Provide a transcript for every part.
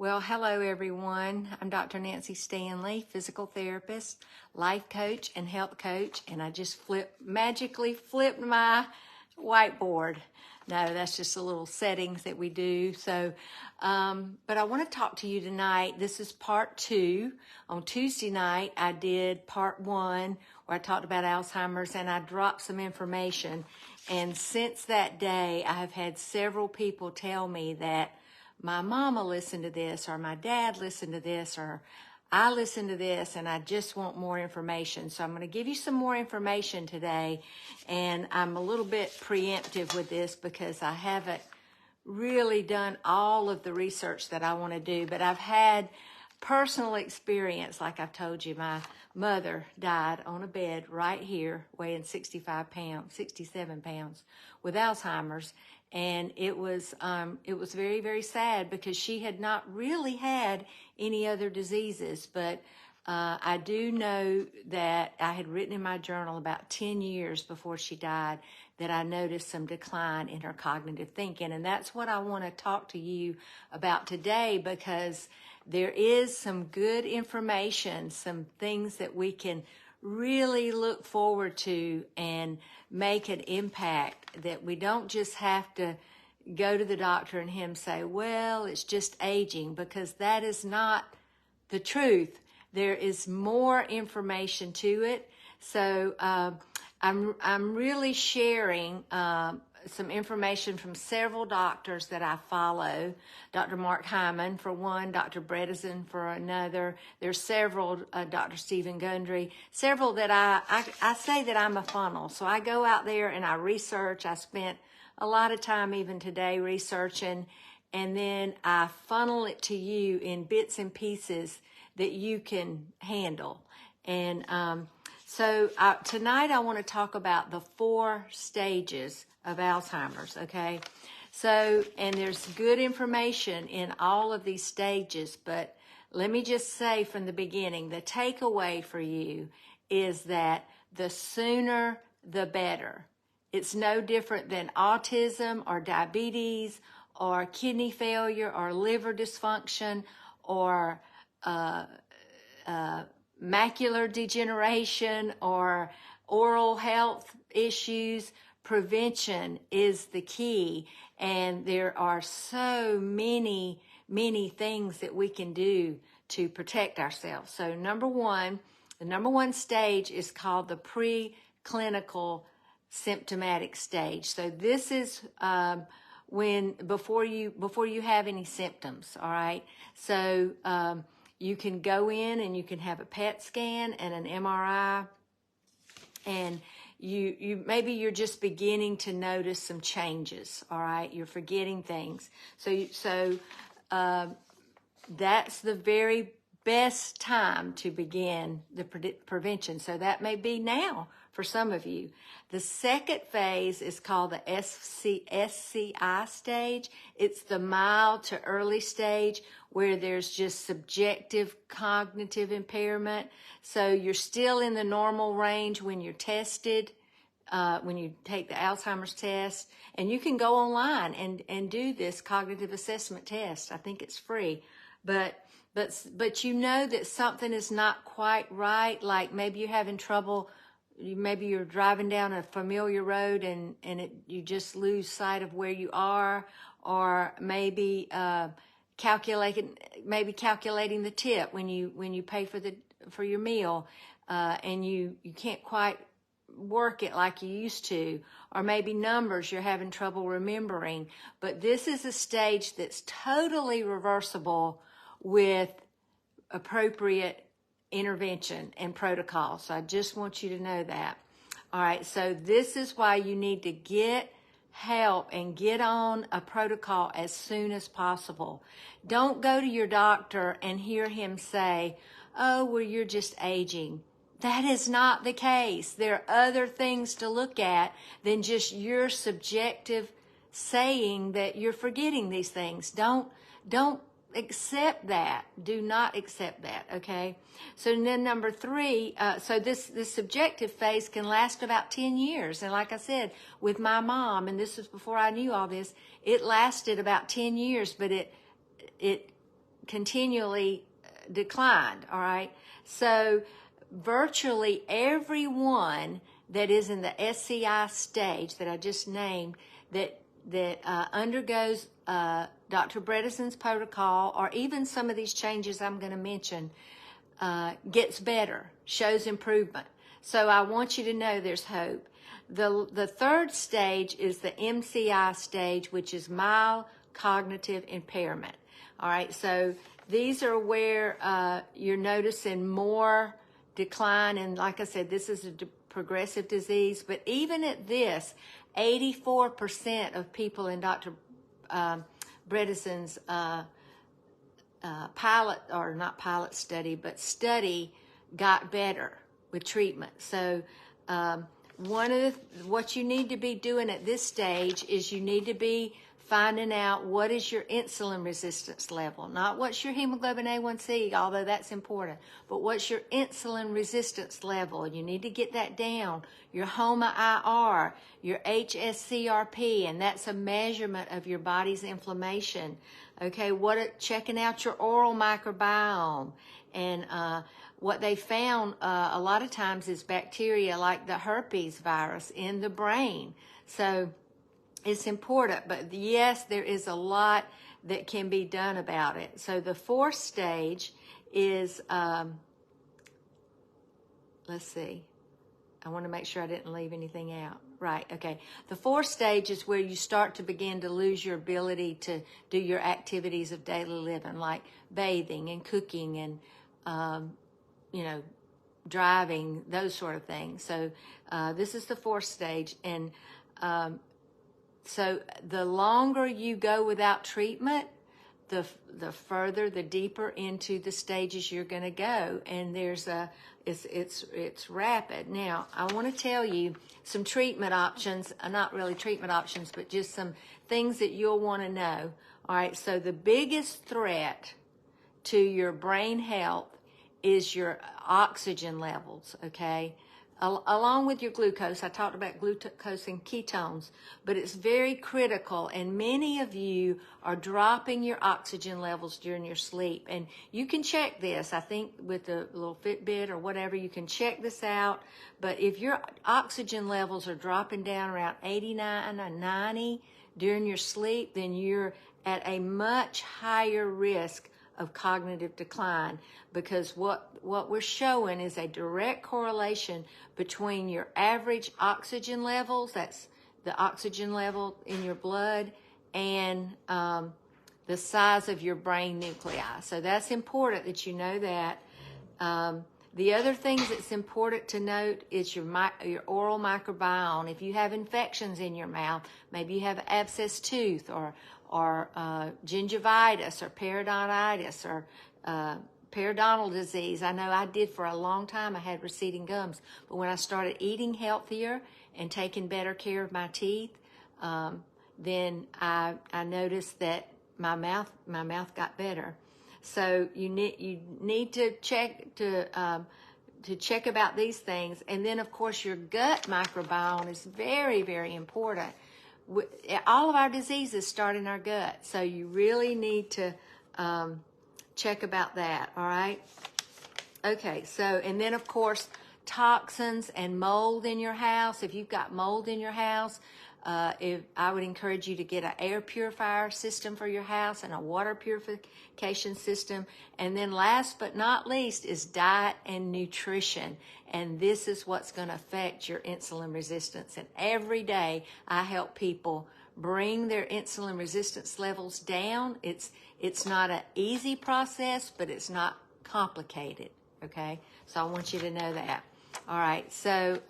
Well, hello everyone. I'm Dr. Nancy Stanley, physical therapist, life coach, and health coach, and I just magically flipped my whiteboard. No, that's just a little settings that we do. So, but I want to talk to you tonight. This is part 2. On Tuesday night, I did part 1 where I talked about Alzheimer's and I dropped some information. And since that day, I have had several people tell me that my mama listened to this, or my dad listened to this, or I listened to this, and I just want more information. So I'm going to give you some more information today, and I'm a little bit preemptive with this because I haven't really done all of the research that I want to do, but I've had personal experience. Like I've told you, my mother died on a bed right here, weighing 67 pounds, with Alzheimer's. And it was very, very sad because she had not really had any other diseases. But I do know that I had written in my journal about 10 years before she died that I noticed some decline in her cognitive thinking. And that's what I want to talk to you about today, because there is some good information, some things that we can really look forward to and make an impact, that we don't just have to go to the doctor and him say, well, it's just aging, because that is not the truth. There is more information to it. So I'm really sharing some information from several doctors that I follow. Dr. Mark Hyman for one, Dr. Bredesen for another. There's several, Dr. Stephen Gundry, several that I say that I'm a funnel. So I go out there and I research. I spent a lot of time even today researching, and then I funnel it to you in bits and pieces that you can handle. And so tonight I want to talk about the 4 stages of Alzheimer's, okay? So, and there's good information in all of these stages, but let me just say from the beginning, the takeaway for you is that the sooner the better. It's no different than autism or diabetes or kidney failure or liver dysfunction or macular degeneration or oral health issues. Prevention is the key, and there are so many things that we can do to protect ourselves. So the number one stage is called the preclinical symptomatic stage. So this is before you have any symptoms, all right? So you can go in and you can have a PET scan and an MRI, and maybe you're just beginning to notice some changes, all right? You're forgetting things. So that's the very best time to begin the prevention. So that may be now for some of you. The second phase is called the SCI stage. It's the mild to early stage where there's just subjective cognitive impairment. So you're still in the normal range when you're tested, when you take the Alzheimer's test. And you can go online and do this cognitive assessment test. I think it's free. But you know that something is not quite right, like maybe you're having trouble. Maybe you're driving down a familiar road and you just lose sight of where you are, or maybe calculating the tip when you pay for your meal, and you can't quite work it like you used to, or maybe numbers you're having trouble remembering. But this is a stage that's totally reversible with appropriate intervention and protocol. So I just want you to know that. All right, so this is why you need to get help and get on a protocol as soon as possible. Don't go to your doctor and hear him say, oh, well, you're just aging. That is not the case. There are other things to look at than just your subjective saying that you're forgetting these things. Don't accept that. Do not accept that, okay? So then number 3, so this subjective phase can last about 10 years. And like I said, with my mom, and this was before I knew all this, it lasted about 10 years, but it continually declined, all right? So virtually everyone that is in the SCI stage that I just named that undergoes Dr. Bredesen's protocol, or even some of these changes I'm going to mention, gets better, shows improvement. So I want you to know there's hope. The third stage is the MCI stage, which is mild cognitive impairment. All right, so these are where you're noticing more decline. And like I said, this is a progressive disease. But even at this, 84% of people in Dr. Bredesen's study got better with treatment. So what you need to be doing at this stage is you need to be finding out what is your insulin resistance level, not what's your hemoglobin A1C, although that's important, but what's your insulin resistance level. You need to get that down. Your HOMA-IR, your HSCRP, and that's a measurement of your body's inflammation. Okay, checking out your oral microbiome, and what they found a lot of times is bacteria like the herpes virus in the brain. So it's important, but yes, there is a lot that can be done about it. So the fourth stage is, let's see, I want to make sure I didn't leave anything out. Right, okay. The fourth stage is where you start to begin to lose your ability to do your activities of daily living, like bathing and cooking and, driving, those sort of things. So this is the fourth stage. And so the longer you go without treatment, the deeper into the stages you're going to go. And it's rapid. Now, I want to tell you some treatment options, not really treatment options, but just some things that you'll want to know. All right, so the biggest threat to your brain health is your oxygen levels, okay? Along with your glucose. I talked about glucose and ketones, but it's very critical, and many of you are dropping your oxygen levels during your sleep. And you can check this, I think, with a little Fitbit or whatever. You can check this out. But if your oxygen levels are dropping down around 89 and 90 during your sleep, then you're at a much higher risk of cognitive decline, because what we're showing is a direct correlation between your average oxygen levels, that's the oxygen level in your blood, and the size of your brain nuclei. So that's important that you know that. The other things that's important to note is your oral microbiome. If you have infections in your mouth, maybe you have an abscess tooth or gingivitis or periodontitis or periodontal disease. I know I did for a long time. I had receding gums. But when I started eating healthier and taking better care of my teeth, then I noticed that my mouth got better. So you need to check about these things. And then, of course, your gut microbiome is very, very important. All of our diseases start in our gut, so you really need to check about that, all right? Okay, so, and then, of course, toxins and mold in your house. If you've got mold in your house, I would encourage you to get an air purifier system for your house and a water purification system. And then last but not least is diet and nutrition. And this is what's going to affect your insulin resistance. And every day I help people bring their insulin resistance levels down. It's not an easy process, but it's not complicated, okay? So I want you to know that. All right, so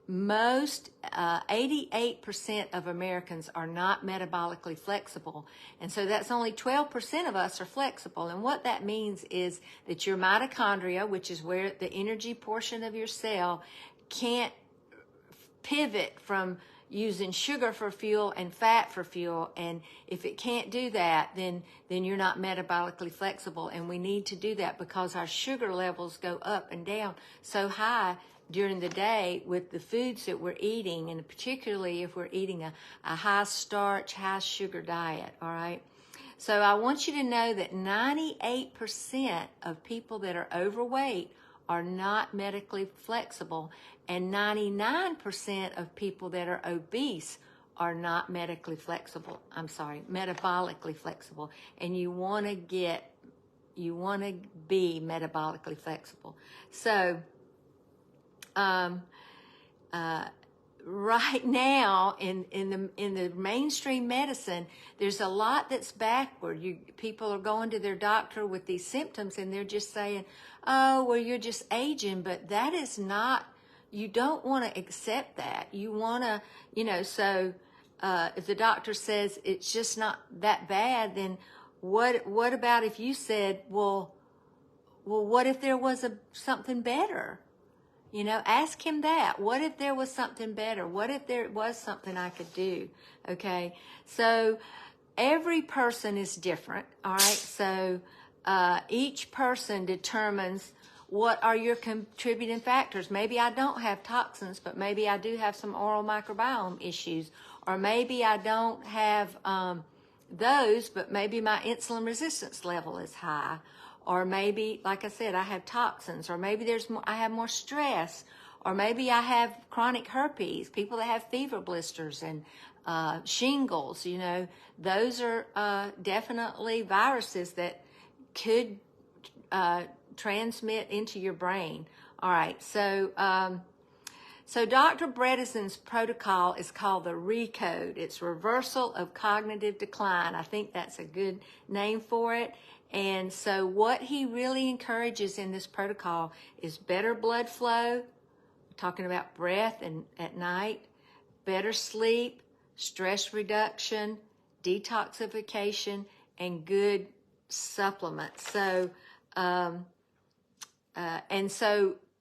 most 88% of Americans are not metabolically flexible, and so that's only 12% of us are flexible. And what that means is that your mitochondria, which is where the energy portion of your cell, can't pivot from using sugar for fuel and fat for fuel. And if it can't do that, then you're not metabolically flexible. And we need to do that because our sugar levels go up and down so high during the day with the foods that we're eating, and particularly if we're eating a high starch, high sugar diet, all right? So I want you to know that 98% of people that are overweight are not medically flexible, and 99% of people that are obese are not metabolically flexible. And you want to be metabolically flexible. So, right now in the mainstream medicine, there's a lot that's backward. People are going to their doctor with these symptoms and they're just saying, oh, well, you're just aging. But that is not, you don't want to accept that. You want to, so if the doctor says it's just not that bad, then what about if you said, well, what if there was something better? Ask him that. What if there was something better? What if there was something I could do? Okay. So every person is different. All right. So each person determines what are your contributing factors. Maybe I don't have toxins, but maybe I do have some oral microbiome issues, or maybe I don't have those, but maybe my insulin resistance level is high. Or maybe, like I said, I have toxins, or maybe I have more stress, or maybe I have chronic herpes, people that have fever blisters and shingles, those are definitely viruses that could transmit into your brain. All right, so Dr. Bredesen's protocol is called the RECODE. It's Reversal of Cognitive Decline. I think that's a good name for it. And so what he really encourages in this protocol is better blood flow, talking about breath and at night, better sleep, stress reduction, detoxification, and good supplements. So, so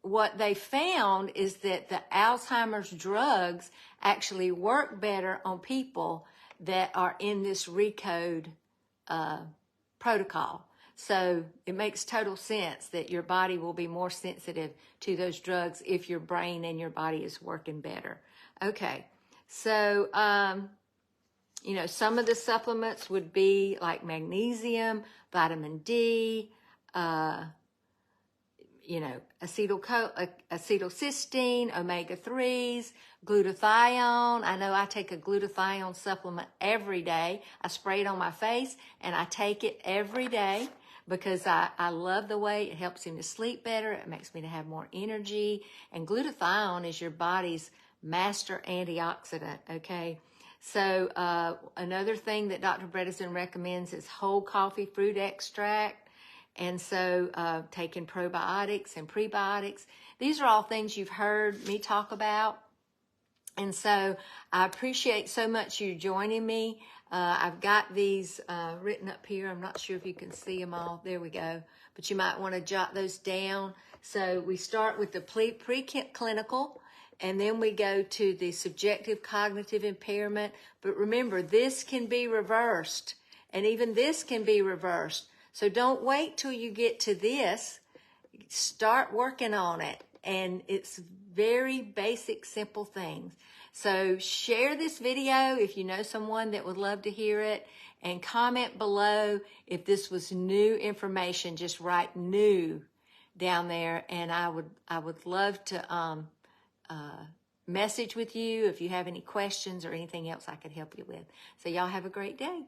what they found is that the Alzheimer's drugs actually work better on people that are in this RECODE protocol. So it makes total sense that your body will be more sensitive to those drugs if your brain and your body is working better. Okay, so some of the supplements would be like magnesium, vitamin D, acetylcysteine, omega-3s, glutathione. I know I take a glutathione supplement every day. I spray it on my face and I take it every day because I love the way it helps me to sleep better. It makes me to have more energy. And glutathione is your body's master antioxidant, okay? So another thing that Dr. Bredesen recommends is whole coffee fruit extract. And so taking probiotics and prebiotics. These are all things you've heard me talk about. And so I appreciate so much you joining me. I've got these written up here. I'm not sure if you can see them all. There we go. But you might want to jot those down. So we start with the preclinical, and then we go to the subjective cognitive impairment. But remember, this can be reversed, and even this can be reversed. So don't wait till you get to this. Start working on it. And it's very basic, simple things. So share this video if you know someone that would love to hear it. And comment below if this was new information. Just write new down there. And I would love to message with you if you have any questions or anything else I could help you with. So y'all have a great day.